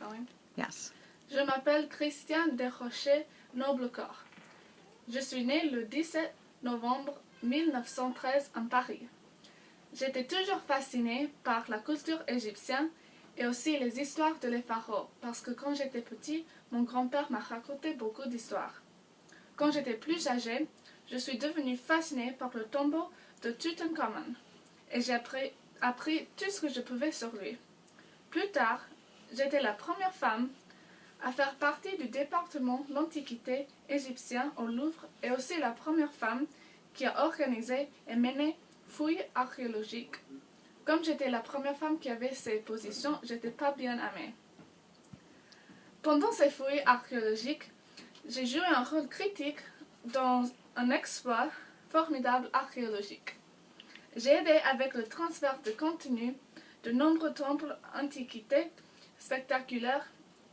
going? Yes. Je m'appelle Christiane Desrochers-Noblecorps. Je suis née le 17 novembre 1913 en Paris. J'étais toujours fascinée par la culture égyptienne et aussi les histoires de les pharaons, parce que quand j'étais petit, mon grand-père m'a raconté beaucoup d'histoires. Quand j'étais plus âgée, je suis devenue fascinée par le tombeau de Tutankhamon et j'ai appris tout ce que je pouvais sur lui. Plus tard, j'étais la première femme à faire partie du département l'Antiquité égyptien au Louvre et aussi la première femme qui a organisé et mené fouilles archéologiques. Comme j'étais la première femme qui avait ces positions, j'étais pas bien aimée. Pendant ces fouilles archéologiques, j'ai joué un rôle critique dans un exploit formidable archéologique. J'ai aidé avec le transfert de contenu de nombreux temples antiquités spectaculaires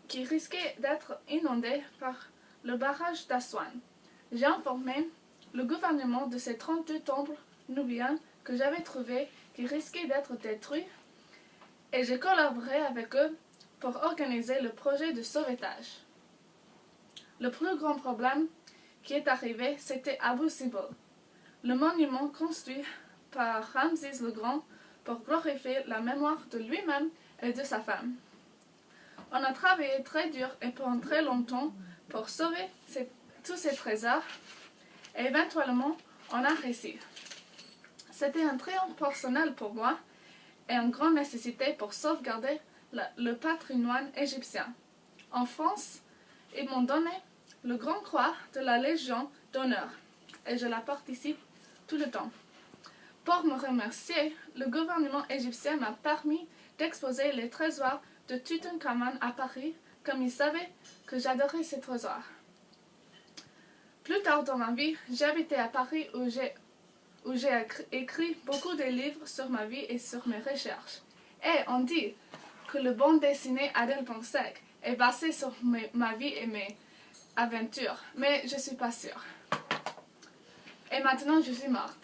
qui risquaient d'être inondés par le barrage d'Aswan. J'ai informé le gouvernement de ces 32 temples nubiens que j'avais trouvés qui risquaient d'être détruits et j'ai collaboré avec eux pour organiser le projet de sauvetage. Le plus grand problème qui est arrivé, c'était Abu Simbel, le monument construit par Ramsès le Grand pour glorifier la mémoire de lui-même et de sa femme. On a travaillé très dur et pendant très longtemps pour sauver tous ces trésors et éventuellement on a réussi. C'était un triomphe personnel pour moi et une grande nécessité pour sauvegarder le patrimoine égyptien. En France, ils m'ont donné le Grand Croix de la Légion d'honneur et je la participe tout le temps. Pour me remercier, le gouvernement égyptien m'a permis d'exposer les trésors de Tutankhamon à Paris, comme il savait que j'adorais ces trésors. Plus tard dans ma vie, j'ai habité à Paris où j'ai écrit beaucoup de livres sur ma vie et sur mes recherches. Et on dit que le bande dessinée Adèle Ponsec est basé sur ma vie et mes aventures, mais je ne suis pas sûre. Et maintenant, je suis morte.